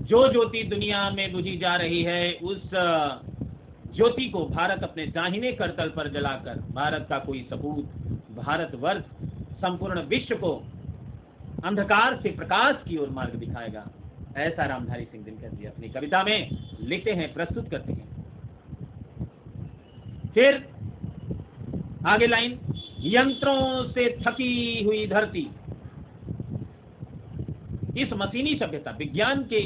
जो ज्योति दुनिया में बुझी जा रही है, उस ज्योति को भारत अपने दाहिने करतल पर जलाकर भारत का कोई सपूत, भारतवर्ष संपूर्ण विश्व को अंधकार से प्रकाश की ओर मार्ग दिखाएगा। ऐसा रामधारी सिंह दिनकर जी अपनी कविता में लिखते हैं, प्रस्तुत करते हैं। फिर आगे लाइन, यंत्रों से थकी हुई धरती। इस मशीनी सभ्यता, विज्ञान के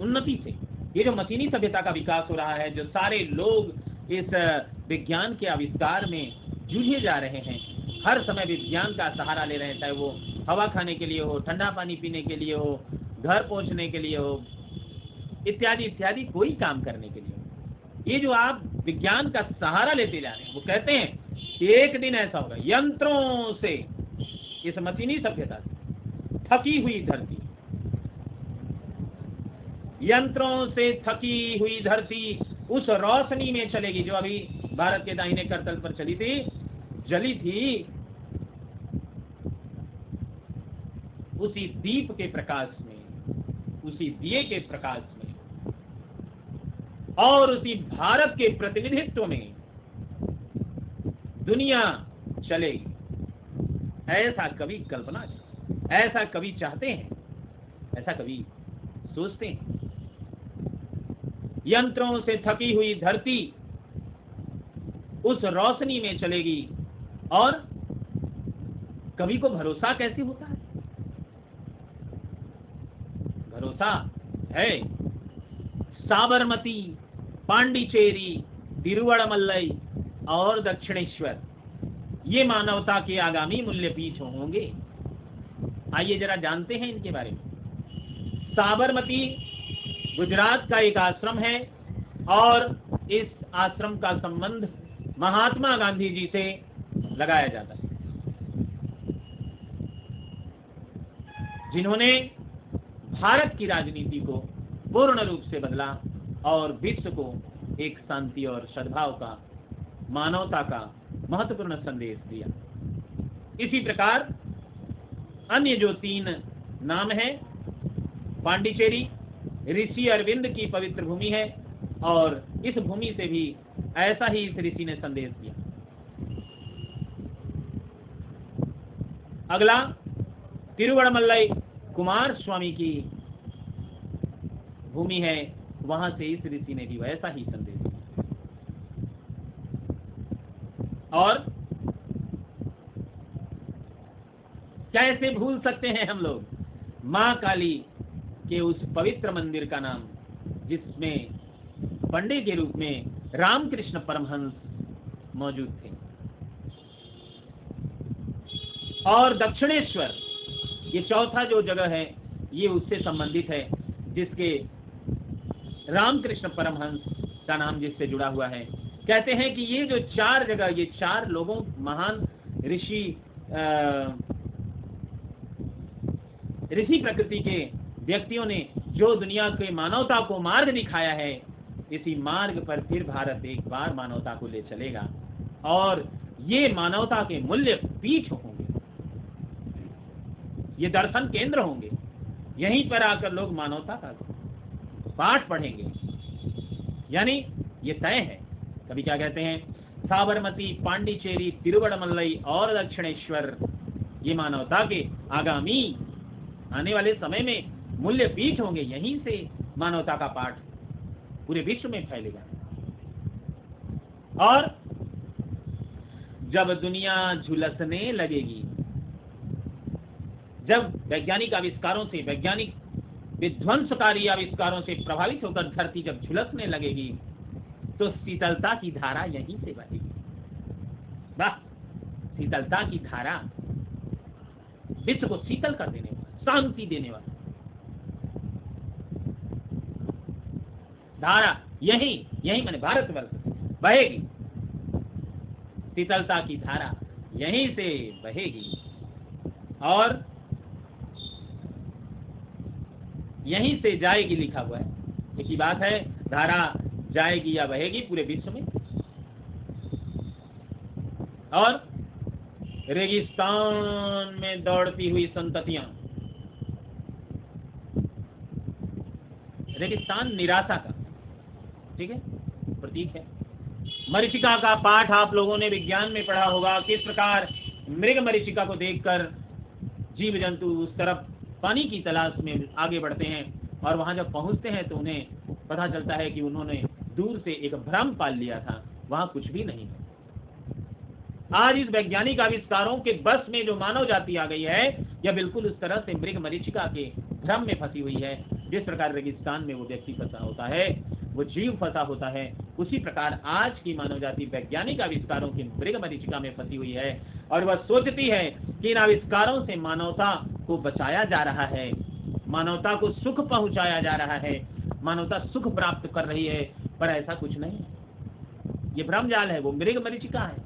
उन्नति से, ये जो मशीनी सभ्यता का विकास हो रहा है, जो सारे लोग इस विज्ञान के आविष्कार में जूझे जा रहे हैं, हर समय विज्ञान का सहारा ले रहे हैं, चाहे वो हवा खाने के लिए हो, ठंडा पानी पीने के लिए हो, घर पहुंचने के लिए हो, इत्यादि इत्यादि, कोई काम करने के लिए हो। ये जो आप विज्ञान का सहारा लेते जा रहे हैं, वो कहते हैं कि एक दिन ऐसा होगा, यंत्रों से, इस मशीनी सभ्यता से थकी हुई धरती, यंत्रों से थकी हुई धरती उस रोशनी में चलेगी जो अभी भारत के दाहिने करतल पर चली थी, जली थी, उसी दीप के प्रकाश में, उसी दिए के प्रकाश में और उसी भारत के प्रतिनिधित्व में दुनिया चलेगी। ऐसा कभी कल्पना, ऐसा कभी चाहते हैं, ऐसा कभी सोचते हैं। यंत्रों से थकी हुई धरती उस रोशनी में चलेगी, और कवि को भरोसा कैसे होता है? भरोसा है साबरमती, पांडिचेरी, तिरुवड़मलई और दक्षिणेश्वर, ये मानवता के आगामी मूल्य पीठ होंगे। आइए जरा जानते हैं इनके बारे में। साबरमती गुजरात का एक आश्रम है, और इस आश्रम का संबंध महात्मा गांधी जी से लगाया जाता है, जिन्होंने भारत की राजनीति को पूर्ण रूप से बदला और विश्व को एक शांति और सद्भाव का, मानवता का महत्वपूर्ण संदेश दिया। इसी प्रकार अन्य जो 3 नाम है, पांडिचेरी ऋषि अरविंद की पवित्र भूमि है, और इस भूमि से भी ऐसा ही इस ऋषि ने संदेश दिया। अगला तिरुवड़मलई कुमार स्वामी की भूमि है, वहां से इस ऋषि ने भी वैसा ही संदेश दिया। और कैसे भूल सकते हैं हम लोग मां काली के उस पवित्र मंदिर का नाम, जिसमें पंडित के रूप में रामकृष्ण परमहंस मौजूद थे। और दक्षिणेश्वर, ये चौथा जो जगह है, ये उससे संबंधित है, जिसके रामकृष्ण परमहंस का नाम जिससे जुड़ा हुआ है। कहते हैं कि ये जो 4 जगह, ये 4 लोगों, महान ऋषि प्रकृति के व्यक्तियों ने जो दुनिया के मानवता को मार्ग दिखाया है, इसी मार्ग पर फिर भारत एक बार मानवता को ले चलेगा, और ये मानवता के मूल्य पीठ होंगे, ये दर्शन केंद्र होंगे। यहीं पर आकर लोग मानवता का पाठ पढ़ेंगे। यानी ये तय है। कभी क्या कहते हैं, साबरमती, पांडिचेरी, तिरुवड़मलई और दक्षिणेश्वर, ये मानवता के आगामी आने वाले समय में मूल्य पीठ होंगे। यहीं से मानवता का पाठ पूरे विश्व में फैलेगा। और जब दुनिया झुलसने लगेगी, जब वैज्ञानिक आविष्कारों से, वैज्ञानिक विध्वंसकारी आविष्कारों से प्रभावित होकर धरती जब झुलसने लगेगी, तो शीतलता की धारा यहीं से बहेगी। वाह, शीतलता की धारा, विश्व को शीतल कर देने वाला, शांति देने वाला धारा यहीं मैंने भारतवर्ष बहेगी। शीतलता की धारा यहीं से बहेगी, और यहीं से जाएगी, लिखा हुआ है। एक ही बात है, धारा जाएगी या बहेगी पूरे विश्व में। और रेगिस्तान में दौड़ती हुई संततियां, रेगिस्तान निराशा का, ठीक है, प्रतीक है। मरीचिका का पाठ आप लोगों ने विज्ञान में पढ़ा होगा, किस प्रकार मृग मरीचिका को देखकर जीव जंतु उस तरफ पानी की तलाश में आगे बढ़ते हैं, और वहां जब पहुंचते हैं तो उन्हें पता चलता है कि उन्होंने दूर से एक भ्रम पाल लिया था, वहां कुछ भी नहीं है। आज इस वैज्ञानिक आविष्कारों के बस में जो मानव जाति आ गई है, यह बिल्कुल उस तरह से मृग मरीचिका के भ्रम में फंसी हुई है। जिस प्रकार रेगिस्तान में वो व्यक्ति फंसा होता है, वो जीव फंसा होता है, उसी प्रकार आज की मानव जाति वैज्ञानिक आविष्कारों की मृग मरीचिका में फंसी हुई है, और वह सोचती है कि इन आविष्कारों से मानवता को बचाया जा रहा है, मानवता को सुख पहुंचाया जा रहा है, मानवता सुख प्राप्त कर रही है, पर ऐसा कुछ नहीं है। ये भ्रम जाल है, वो मृग मरीचिका है।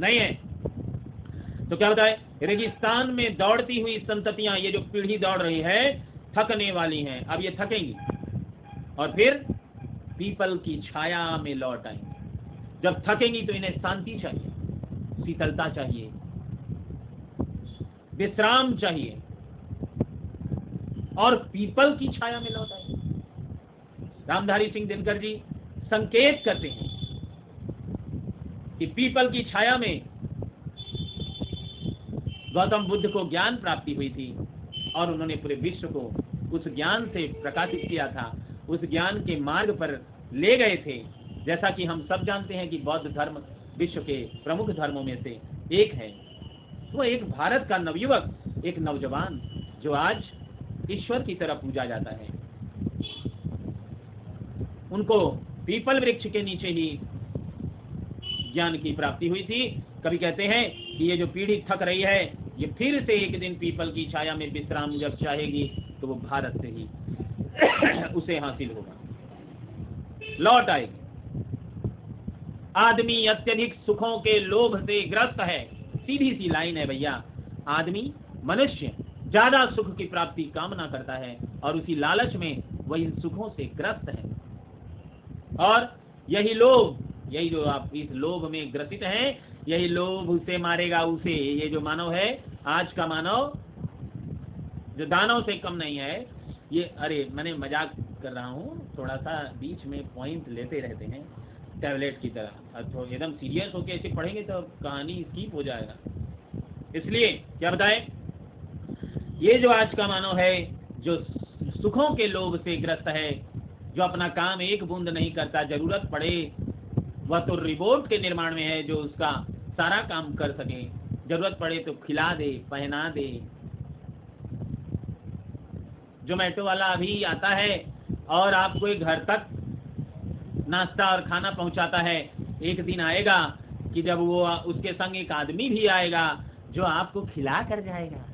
नहीं है तो क्या होता है, रेगिस्तान में दौड़ती हुई संततियां, ये जो पीढ़ी दौड़ रही है, थकने वाली हैं। अब ये थकेंगी और फिर पीपल की छाया में लौट आएंगे। जब थकेंगी तो इन्हें शांति चाहिए, शीतलता चाहिए, विश्राम चाहिए, और पीपल की छाया में लौट आएंगे। रामधारी सिंह दिनकर जी संकेत करते हैं कि पीपल की छाया में गौतम बुद्ध को ज्ञान प्राप्ति हुई थी, और उन्होंने पूरे विश्व को उस ज्ञान से प्रकाशित किया था, उस ज्ञान के मार्ग पर ले गए थे। जैसा कि हम सब जानते हैं कि बौद्ध धर्म विश्व के प्रमुख धर्मों में से एक है। वो एक भारत का नवयुवक, एक नौजवान जो आज ईश्वर की तरफ पूजा जाता है, उनको पीपल वृक्ष के नीचे ही ज्ञान की प्राप्ति हुई थी। कभी कहते हैं कि ये जो पीढ़ी थक रही है, ये फिर से एक दिन पीपल की छाया में विश्राम जब चाहेगी तो वो भारत से ही उसे हासिल होगा, लौट आएगी। आदमी अत्यधिक सुखों के लोभ से ग्रस्त है। सीधी सी लाइन है भैया, आदमी मनुष्य ज्यादा सुख की प्राप्ति कामना करता है, और उसी लालच में वह इन सुखों से ग्रस्त है। और यही लोभ, यही जो आप इस लोभ में ग्रसित हैं, यही लोभ उसे मारेगा, उसे। ये जो मानव है, आज का मानव जो दानव से कम नहीं है, ये, अरे मैंने मजाक कर रहा हूँ, थोड़ा सा बीच में पॉइंट लेते रहते हैं टैबलेट की तरह। अब तो एकदम सीरियस होके ऐसे पढ़ेंगे तो कहानी स्किप हो जाएगा। इसलिए क्या बताएं, ये जो आज का मानव है, जो सुखों के लोभ से ग्रस्त है, जो अपना काम एक बूंद नहीं करता, जरूरत पड़े वह तो रिबोट के निर्माण में है जो उसका सारा काम कर सके, जरूरत पड़े तो खिला दे, पहना दे। जोमेटो वाला अभी आता है और आपको एक घर तक नाश्ता और खाना पहुंचाता है। एक दिन आएगा कि जब वो उसके संग एक आदमी भी आएगा जो आपको खिला कर जाएगा।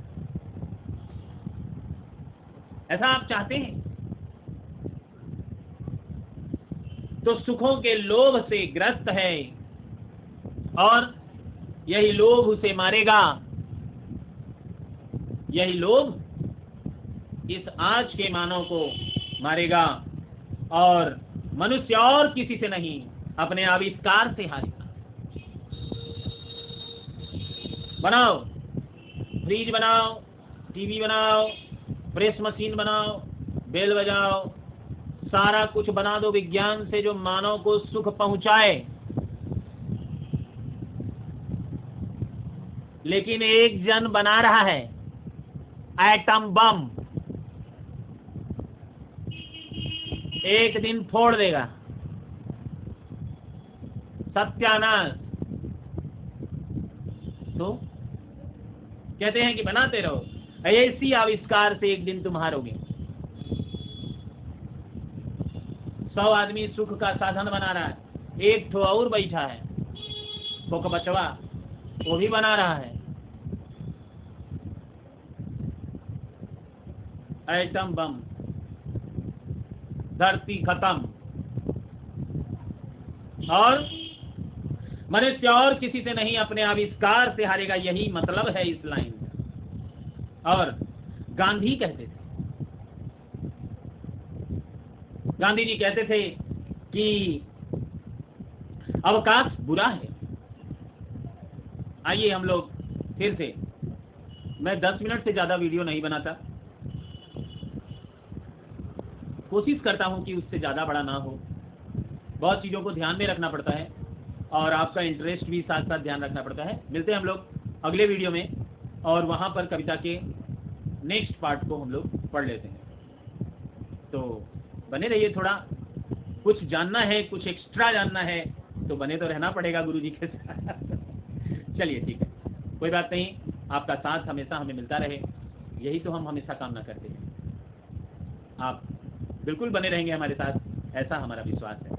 ऐसा आप चाहते हैं? तो सुखों के लोभ से ग्रस्त है, और यही लोभ उसे मारेगा। यही लोभ इस आज के मानव को मारेगा, और मनुष्य और किसी से नहीं, अपने आविष्कार से हारेगा। बनाओ, फ्रिज बनाओ, टीवी बनाओ, प्रेस मशीन बनाओ, बेल बजाओ, सारा कुछ बना दो विज्ञान से जो मानव को सुख पहुंचाए, लेकिन एक जन बना रहा है एटम बम, एक दिन फोड़ देगा, सत्यानाश। तो कहते हैं कि बनाते रहो, ऐसी आविष्कार से एक दिन तुम हारोगे। 100 आदमी सुख का साधन बना रहा है, एक ठो और बैठा है कोक बचवा, वो भी बना रहा है एटम बम। धरती खत्म, और मनुष्य और किसी से नहीं, अपने आविष्कार से हारेगा। यही मतलब है इस लाइन का। और गांधी कहते थे, गांधी जी कहते थे कि अवकाश बुरा है। आइए हम लोग फिर से मैं 10 मिनट से ज़्यादा वीडियो नहीं बनाता, कोशिश करता हूँ कि उससे ज़्यादा बड़ा ना हो। बहुत चीज़ों को ध्यान में रखना पड़ता है और आपका इंटरेस्ट भी साथ साथ ध्यान रखना पड़ता है। मिलते हैं हम लोग अगले वीडियो में और वहाँ पर कविता के नेक्स्ट पार्ट को हम लोग पढ़ लेते हैं। तो बने रहिए, थोड़ा कुछ जानना है, कुछ एक्स्ट्रा जानना है तो बने तो रहना पड़ेगा गुरु जी के साथ। चलिए ठीक है, कोई बात नहीं, आपका साथ हमेशा हमें मिलता रहे, यही तो हम हमेशा कामना करते हैं। आप बिल्कुल बने रहेंगे हमारे साथ, ऐसा हमारा विश्वास है।